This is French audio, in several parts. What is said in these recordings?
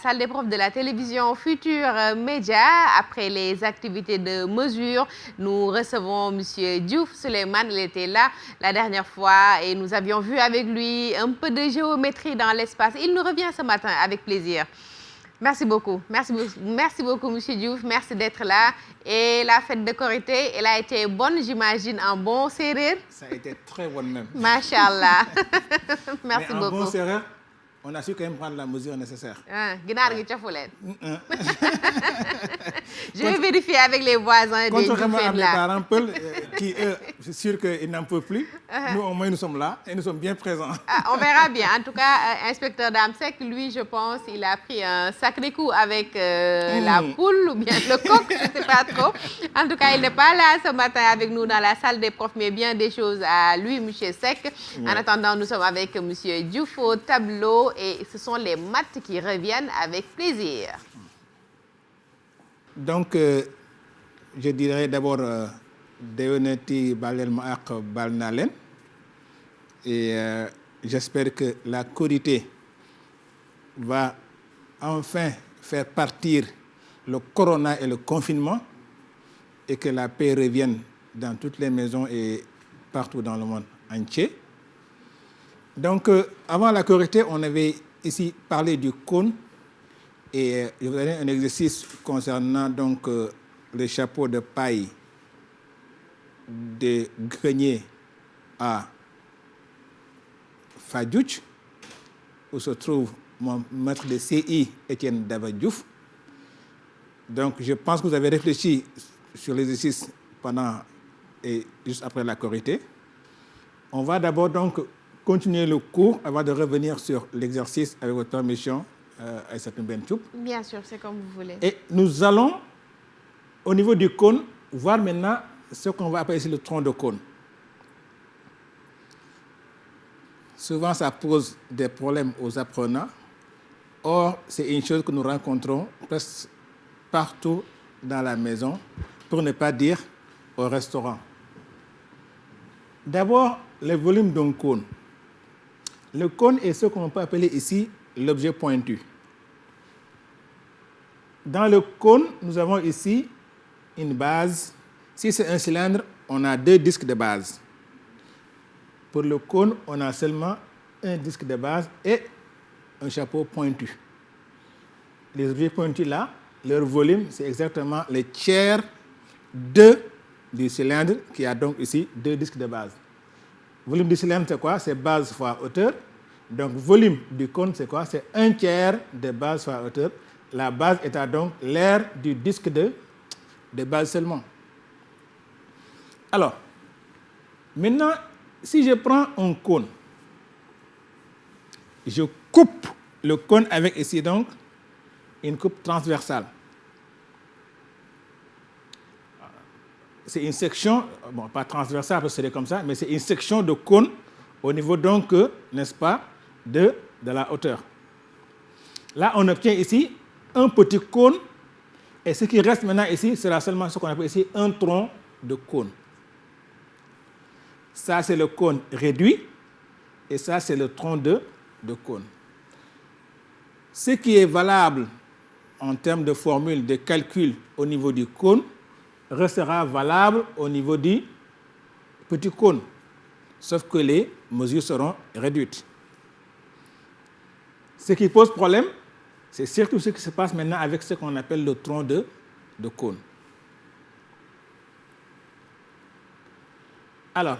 Salle des profs de la télévision Futur Média. Après les activités de mesure, nous recevons Monsieur Diouf Souleymane. Il était là la dernière fois et nous avions vu avec lui un peu de géométrie dans l'espace. Il nous revient ce matin avec plaisir. Merci beaucoup. Merci beaucoup, Monsieur Diouf. Merci d'être là. Et la fête de Korité, elle a été bonne, j'imagine, en bon séeréer. Ça a été très bonne même. Machallah. Merci beaucoup. En bon séeréer, on a su quand même prendre la mesure nécessaire. Je vais vérifier avec les voisins des contrairement à mes parents Peul, qui eux, je suis sûr qu'ils n'en peuvent plus. Nous, au moins, nous sommes là et nous sommes bien présents. On verra bien. En tout cas, inspecteur Damsek, lui, je pense, il a pris un sacré coup avec la poule ou bien le coq, je ne sais pas trop. En tout cas, il n'est pas là ce matin avec nous dans la salle des profs, mais bien des choses à lui, M. Seck. En attendant, nous sommes avec M. Diouf au tableau. Et ce sont les maths qui reviennent avec plaisir. Donc, je dirais d'abord Deoneti Balelma ak Balnalen. Et j'espère que la Korité va enfin faire partir le corona et le confinement et que la paix revienne dans toutes les maisons et partout dans le monde entier. Donc, avant la Korité, on avait ici parlé du cône et je vous donner un exercice concernant donc le chapeau de paille de Grenier à Fadjouch, où se trouve mon maître de CI, Étienne Davadjouf. Donc, je pense que vous avez réfléchi sur l'exercice pendant et juste après la Korité. On va d'abord donc continuer le cours avant de revenir sur l'exercice avec votre permission, Aïssatou Benchoub. Bien sûr, c'est comme vous voulez. Et nous allons, au niveau du cône, voir maintenant ce qu'on va appeler ici le tronc de cône. Souvent, ça pose des problèmes aux apprenants. Or, c'est une chose que nous rencontrons presque partout dans la maison, pour ne pas dire au restaurant. D'abord, le volume d'un cône. Le cône est ce qu'on peut appeler ici l'objet pointu. Dans le cône, nous avons ici une base. Si c'est un cylindre, on a 2 disques de base. Pour le cône, on a seulement un disque de base et un chapeau pointu. Les objets pointus là, leur volume, c'est exactement le tiers du cylindre qui a donc ici 2 disques de base. Volume du cylindre, c'est quoi? C'est base fois hauteur. Donc, volume du cône, c'est quoi? C'est 1/3 de base fois hauteur. La base étant donc l'aire du disque de base seulement. Alors, maintenant, si je prends un cône, je coupe le cône avec ici donc une coupe transversale. C'est une section, bon, pas transversale, parce que c'est comme ça, mais c'est une section de cône au niveau donc, n'est-ce pas, de la hauteur. Là, on obtient ici un petit cône, et ce qui reste maintenant ici sera seulement ce qu'on appelle ici un tronc de cône. Ça, c'est le cône réduit, et ça, c'est le tronc de cône. Ce qui est valable en termes de formule de calcul au niveau du cône restera valable au niveau du petit cône, sauf que les mesures seront réduites. Ce qui pose problème, c'est surtout ce qui se passe maintenant avec ce qu'on appelle le tronc de cône. Alors,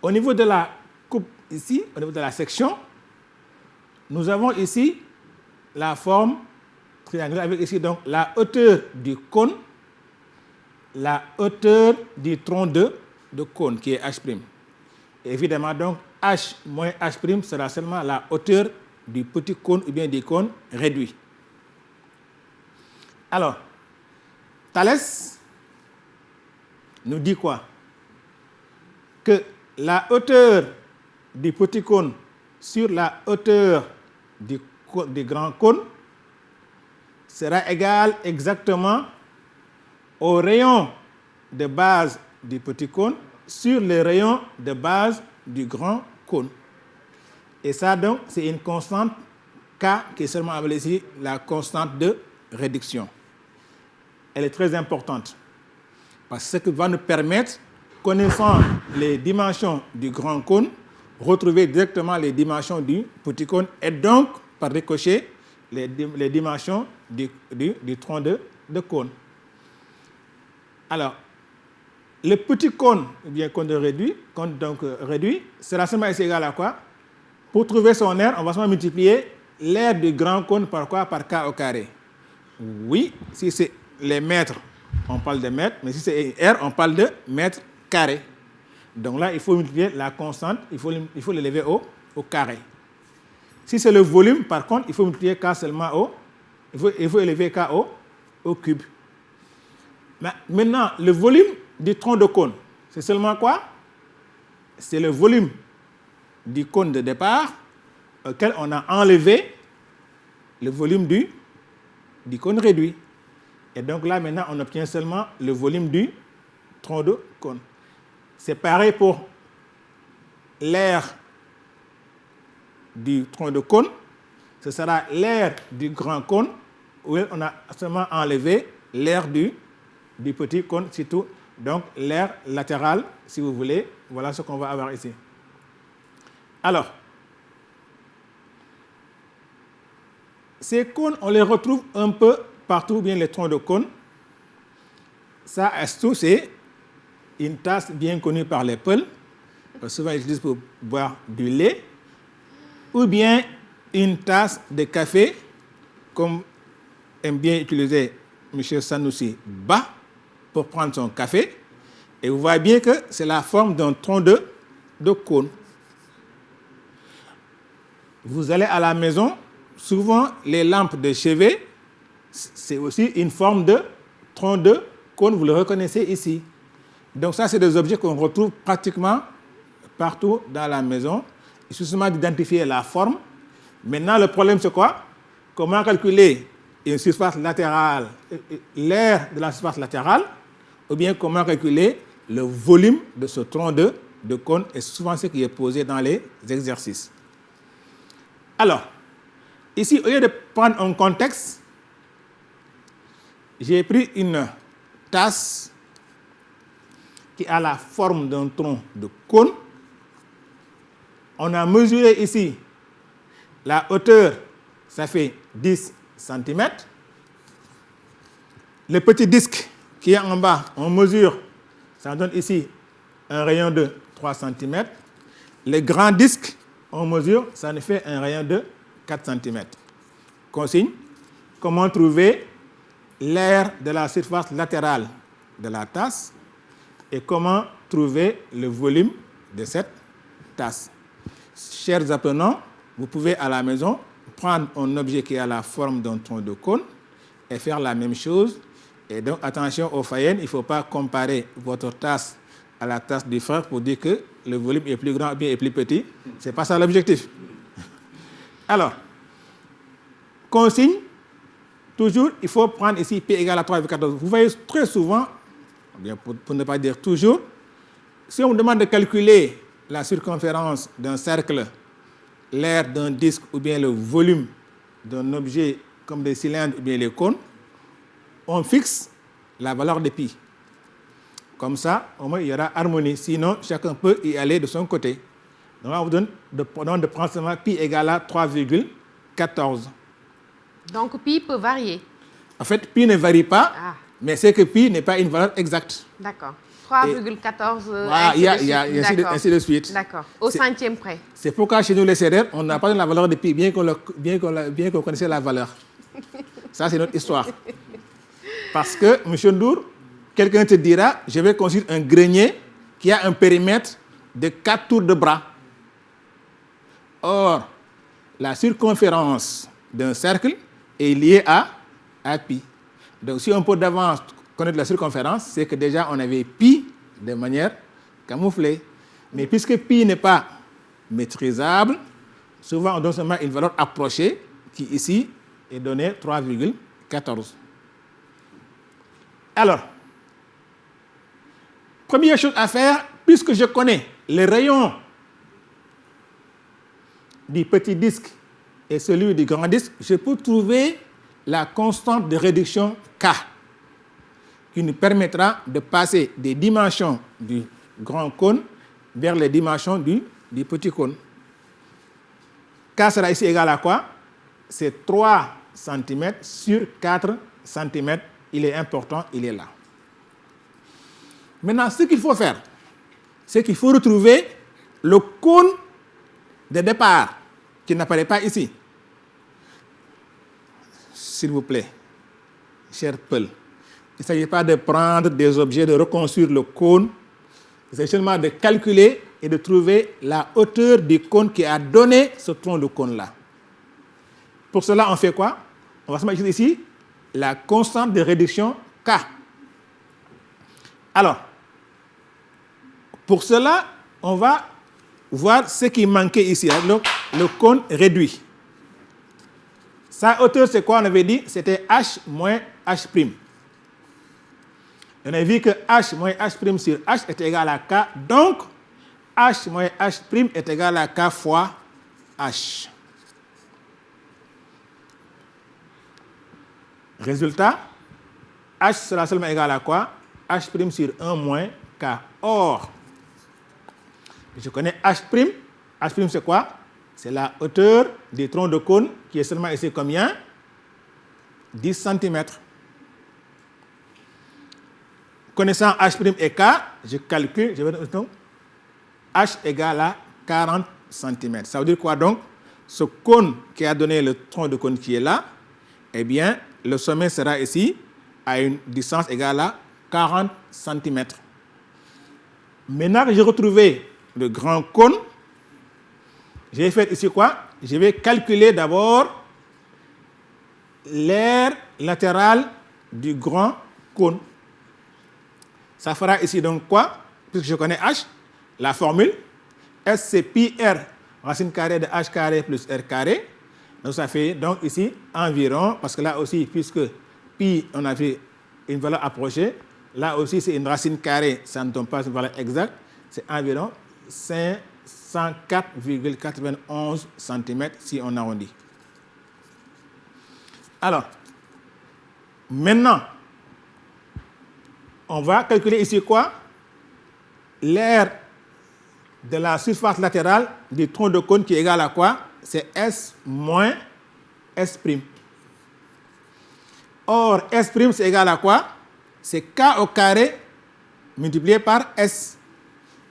au niveau de la coupe ici, au niveau de la section, nous avons ici la forme triangulaire avec ici donc la hauteur du cône, la hauteur du tronc de cône qui est H'. Et évidemment donc H moins H' sera seulement la hauteur du petit cône ou bien du cône réduit. Alors, Thalès nous dit quoi? Que la hauteur du petit cône sur la hauteur du grand cône sera égale exactement au rayon de base du petit cône sur le rayon de base du grand cône. Et ça, donc, c'est une constante K, qui est seulement appelée ici la constante de réduction. Elle est très importante, parce que c'est ce qui va nous permettre, connaissant les dimensions du grand cône, retrouver directement les dimensions du petit cône et donc, par ricochet, les dimensions du tronc de cône. Alors, le petit cône, ou bien cône réduit, sera seulement ici égal à quoi? Pour trouver son aire, on va seulement multiplier l'aire du grand cône par quoi? Par K au carré. Oui, si c'est les mètres, on parle de mètres, mais si c'est R, on parle de mètres carrés. Donc là, il faut multiplier la constante, il faut l'élever au carré. Si c'est le volume, par contre, il faut multiplier K seulement il faut élever K au cube. Maintenant, le volume du tronc de cône, c'est seulement quoi? C'est le volume du cône de départ auquel on a enlevé le volume du cône réduit. Et donc là, maintenant, on obtient seulement le volume du tronc de cône. C'est pareil pour l'aire du tronc de cône. Ce sera l'aire du grand cône où on a seulement enlevé l'aire du petit cône, surtout. Donc, l'aire latérale, si vous voulez. Voilà ce qu'on va avoir ici. Alors, ces cônes, on les retrouve un peu partout, bien les troncs de cône. Ça, c'est une tasse bien connue par les Peuls, souvent utilisée pour boire du lait, ou bien une tasse de café, comme aime bien utiliser M. Sanoussi Ba pour prendre son café. Et vous voyez bien que c'est la forme d'un tronc de cône. Vous allez à la maison, souvent les lampes de chevet, c'est aussi une forme de tronc de cône, vous le reconnaissez ici. Donc ça, c'est des objets qu'on retrouve pratiquement partout dans la maison. Il suffit seulement d'identifier la forme. Maintenant, le problème, c'est quoi? Comment calculer une surface latérale, l'aire de la surface latérale, ou bien comment calculer le volume de ce tronc de cône, et c'est souvent ce qui est posé dans les exercices. Alors, ici, au lieu de prendre un contexte, j'ai pris une tasse qui a la forme d'un tronc de cône. On a mesuré ici la hauteur, ça fait 10 cm. Le petit disque qui est en bas, on mesure, ça donne ici un rayon de 3 cm. Le grand disque, on mesure, ça nous fait un rayon de 4 cm. Consigne, comment trouver l'aire de la surface latérale de la tasse et comment trouver le volume de cette tasse. Chers apprenants, vous pouvez à la maison prendre un objet qui a la forme d'un tronc de cône et faire la même chose. Et donc, attention aux fayennes, il ne faut pas comparer votre tasse à la tasse du frère pour dire que le volume est plus grand ou bien est plus petit. Ce n'est pas ça l'objectif. Alors, consigne, toujours, il faut prendre ici P égale à 3,14. Vous voyez très souvent, bien pour ne pas dire toujours, si on vous demande de calculer la circonférence d'un cercle, l'aire d'un disque ou bien le volume d'un objet comme des cylindres ou bien les cônes, on fixe la valeur de pi. Comme ça, au moins, il y aura harmonie. Sinon, chacun peut y aller de son côté. Donc, on vous donne de prendre seulement pi égale à 3,14. Donc, pi peut varier. En fait, pi ne varie pas, mais c'est que pi n'est pas une valeur exacte. D'accord. 3,14, voilà, il y a ainsi de suite. D'accord. Au centième près. C'est pourquoi chez nous, les CRR, on n'a pas la valeur de pi, bien qu'on connaissait la valeur. Ça, c'est notre histoire. Parce que, M. Ndour, quelqu'un te dira, je vais construire un grenier qui a un périmètre de 4 tours de bras. Or, la circonférence d'un cercle est liée à pi. Donc, si on peut d'avance connaître la circonférence, c'est que déjà on avait pi de manière camouflée. Mais puisque pi n'est pas maîtrisable, souvent on donne seulement une valeur approchée qui ici est donnée 3,14. Alors, première chose à faire, puisque je connais les rayons du petit disque et celui du grand disque, je peux trouver la constante de réduction K qui nous permettra de passer des dimensions du grand cône vers les dimensions du petit cône. K sera ici égal à quoi? C'est 3 cm sur 4 cm. Il est important, il est là. Maintenant, ce qu'il faut faire, c'est qu'il faut retrouver le cône de départ qui n'apparaît pas ici. S'il vous plaît, cher Paul, il ne s'agit pas de prendre des objets, de reconstruire le cône. Il s'agit seulement de calculer et de trouver la hauteur du cône qui a donné ce tronc de cône-là. Pour cela, on fait quoi? On va se mettre ici la constante de réduction K. Alors, pour cela, on va voir ce qui manquait ici. Donc, le cône réduit. Sa hauteur, c'est quoi? On avait dit c'était H moins H'. On a vu que H moins H' sur H est égal à K. Donc, H moins H' est égal à K fois H. Résultat, H sera seulement égal à quoi? H' sur 1 moins K. Or, je connais H'. H' c'est quoi? C'est la hauteur du tronc de cône qui est seulement ici combien? 10 cm. Connaissant H' et K, je calcule, je vais donc H égale à 40 cm. Ça veut dire quoi donc? Ce cône qui a donné le tronc de cône qui est là, eh bien, le sommet sera ici à une distance égale à 40 cm. Maintenant que j'ai retrouvé le grand cône, je vais faire ici quoi? Je vais calculer d'abord l'aire latérale du grand cône. Ça fera ici donc quoi? Puisque je connais H, la formule, S c'est pi R, racine carrée de H carré plus R carré. Donc ça fait donc ici environ, parce que là aussi, puisque pi, on a fait une valeur approchée, là aussi c'est une racine carrée, ça ne tombe pas sur une valeur exacte, c'est environ 504,91 cm si on arrondit. Alors, maintenant, on va calculer ici quoi? L'aire de la surface latérale du tronc de cône qui est égal à quoi? C'est S moins S'. Or, S' c'est égal à quoi? C'est K au carré multiplié par S.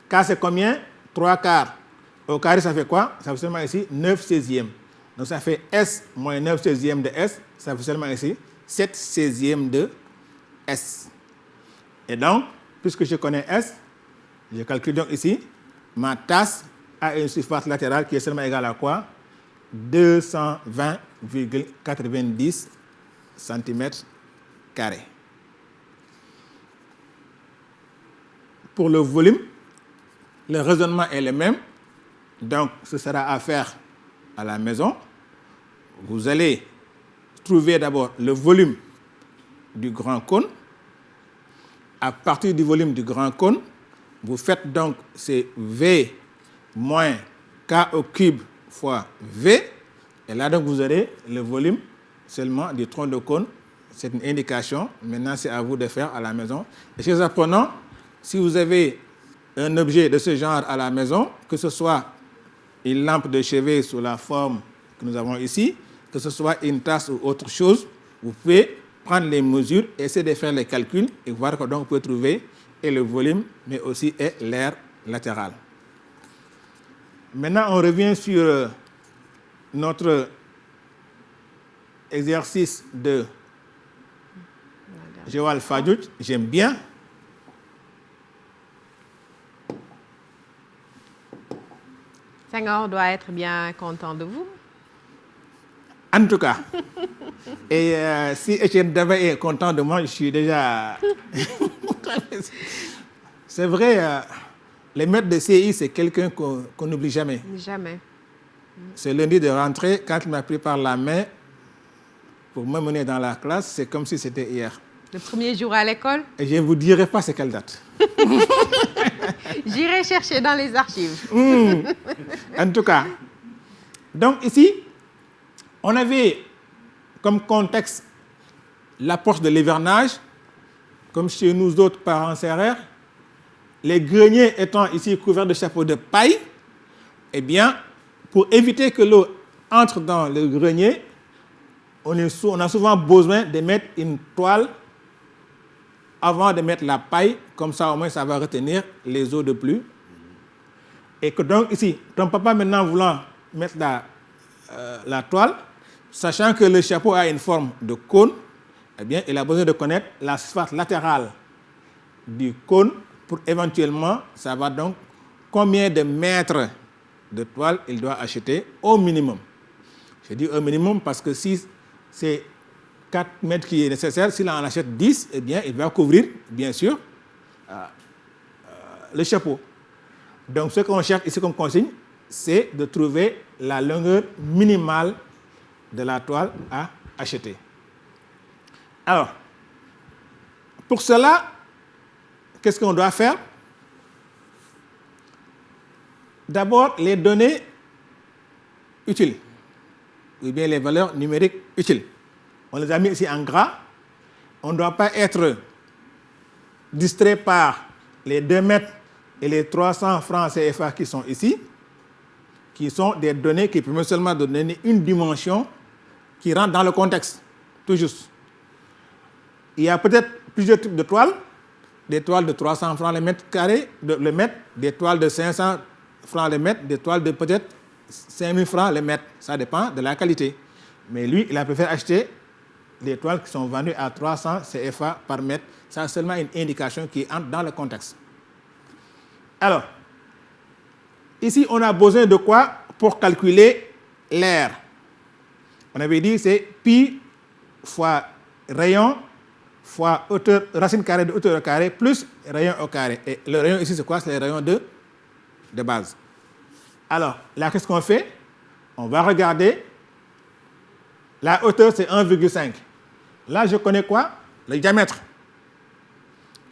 K c'est combien? 3 quarts. Au carré, ça fait quoi? Ça fait seulement ici 9 16e. Donc ça fait S moins 9 16e de S. Ça fait seulement ici 7 16e de S. Et donc, puisque je connais S, je calcule donc ici, ma tasse a une surface latérale qui est seulement égale à quoi? 220,90 cm². Pour le volume, le raisonnement est le même. Donc, ce sera à faire à la maison. Vous allez trouver d'abord le volume du grand cône. À partir du volume du grand cône, vous faites donc c'est V moins K au cube fois V. Et là, donc, vous aurez le volume seulement du tronc de cône. C'est une indication. Maintenant, c'est à vous de faire à la maison. Et chez les apprenants, si vous avez un objet de ce genre à la maison, que ce soit une lampe de chevet sous la forme que nous avons ici, que ce soit une tasse ou autre chose, vous pouvez prendre les mesures, essayer de faire les calculs et voir que donc vous pouvez trouver et le volume, mais aussi et l'aire latérale. Maintenant, on revient sur notre exercice de Joal Fadjout. J'aime bien. Senghor doit être bien content de vous. En tout cas. Et si Etienne Dava est content de moi, je suis déjà... C'est vrai, les maîtres de CI, c'est quelqu'un qu'on n'oublie jamais. Jamais. Ce lundi de rentrée, quand il m'a pris par la main pour me mener dans la classe, c'est comme si c'était hier. Le premier jour à l'école? Et je ne vous dirai pas c'est quelle date. J'irai chercher dans les archives. En tout cas. Donc ici, On avait comme contexte l'approche de l'hivernage, comme chez nous autres parents serrères, les greniers étant ici couverts de chapeaux de paille. Eh bien, pour éviter que l'eau entre dans le grenier, on a souvent besoin de mettre une toile avant de mettre la paille, comme ça au moins ça va retenir les eaux de pluie. Et que donc ici, ton papa maintenant voulant mettre la toile, sachant que le chapeau a une forme de cône, eh bien, il a besoin de connaître la surface latérale du cône pour éventuellement savoir donc combien de mètres de toile il doit acheter au minimum. Je dis au minimum parce que si c'est 4 mètres qui est nécessaire, s'il en achète 10, eh bien, il va couvrir, bien sûr, le chapeau. Donc, ce qu'on cherche ici comme consigne, c'est de trouver la longueur minimale de la toile à acheter. Alors, pour cela, qu'est-ce qu'on doit faire? D'abord, les données utiles, ou bien les valeurs numériques utiles. On les a mis ici en gras. On ne doit pas être distrait par les 2 mètres et les 300 francs CFA qui sont ici, qui sont des données qui permettent seulement de donner une dimension qui rentre dans le contexte, tout juste. Il y a peut-être plusieurs types de toiles, des toiles de 300 francs le mètre carré, le mètre, des toiles de 500 francs le mètre, des toiles de peut-être 5000 francs le mètre. Ça dépend de la qualité. Mais lui, il a préféré acheter des toiles qui sont vendues à 300 CFA par mètre. Ça a seulement une indication qui entre dans le contexte. Alors, ici, on a besoin de quoi pour calculer l'air? On avait dit c'est pi fois rayon fois hauteur, racine carrée de hauteur au carré plus rayon au carré. Et le rayon ici, c'est quoi? C'est le rayon de base. Alors, là, qu'est-ce qu'on fait? On va regarder. La hauteur, c'est 1,5. Là, je connais quoi? Le diamètre.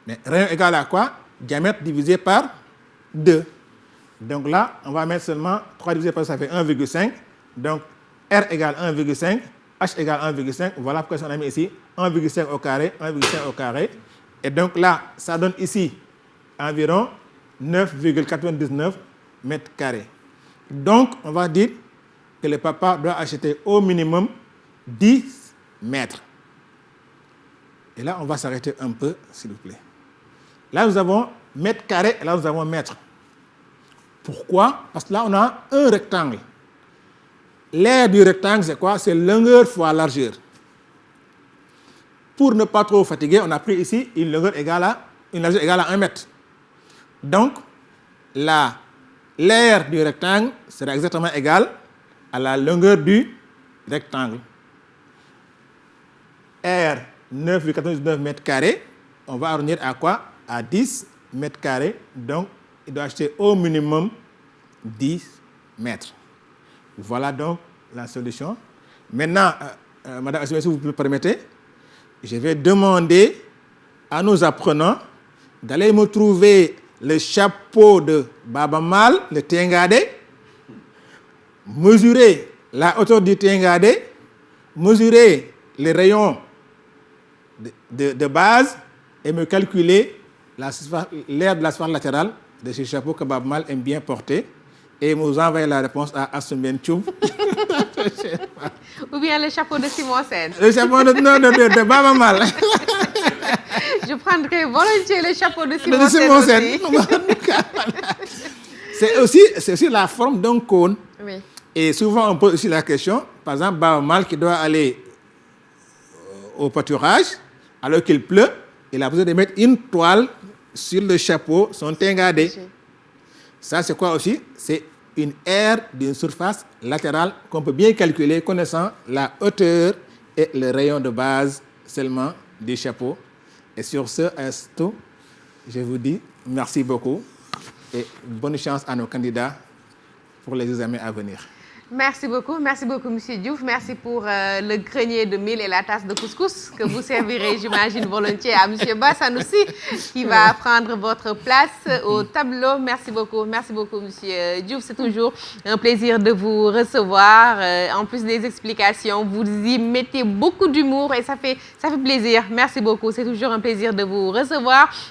Mais rayon égal à quoi? Diamètre divisé par 2. Donc là, on va mettre seulement 3 divisé par 2, ça fait 1,5. Donc, R égale 1,5, H égale 1,5. Voilà pourquoi on a mis ici 1,5 au carré, 1,5 au carré. Et donc là, ça donne ici environ 9,99 mètres carrés. Donc, on va dire que le papa doit acheter au minimum 10 mètres. Et là, on va s'arrêter un peu, s'il vous plaît. Là, nous avons mètre carré et là, nous avons mètre. Pourquoi? Parce que là, on a un rectangle. L'aire du rectangle, c'est quoi? C'est longueur fois largeur. Pour ne pas trop fatiguer, on a pris ici une largeur égale à 1 mètre. Donc, l'aire du rectangle sera exactement égale à la longueur du rectangle. R, 9,99 mètres carrés. On va arrondir à quoi? À 10 mètres carrés. Donc, il doit acheter au minimum 10 mètres. Voilà donc la solution. Maintenant, Madame Assimé, si vous me permettez, je vais demander à nos apprenants d'aller me trouver le chapeau de Baba Mal, le Tengade, mesurer la hauteur du Tengade, mesurer les rayons de base et me calculer l'aire de la surface latérale de ce chapeau que Baba Mal aime bien porter et vous envoyer la réponse à Assoumen Tchoum. Ou bien le chapeau de Simon Sen. Le chapeau de Baba Mal. Je prendrai volontiers le chapeau de Simon Sen aussi. C'est aussi la forme d'un cône. Oui. Et souvent, on pose aussi la question, par exemple, Baba Mal qui doit aller au pâturage, alors qu'il pleut, il a besoin de mettre une toile sur le chapeau, son Tengade. Ça, c'est quoi aussi? C'est une aire d'une surface latérale qu'on peut bien calculer connaissant la hauteur et le rayon de base seulement du chapeau. Et sur ce, je vous dis merci beaucoup et bonne chance à nos candidats pour les examens à venir. Merci beaucoup monsieur Diouf. Merci pour le grenier de mil et la tasse de couscous que vous servirez, j'imagine, volontiers à monsieur Ba Sanoussi qui va prendre votre place au tableau. Merci beaucoup monsieur Diouf. C'est toujours un plaisir de vous recevoir. En plus des explications, vous y mettez beaucoup d'humour et ça fait plaisir. Merci beaucoup. C'est toujours un plaisir de vous recevoir.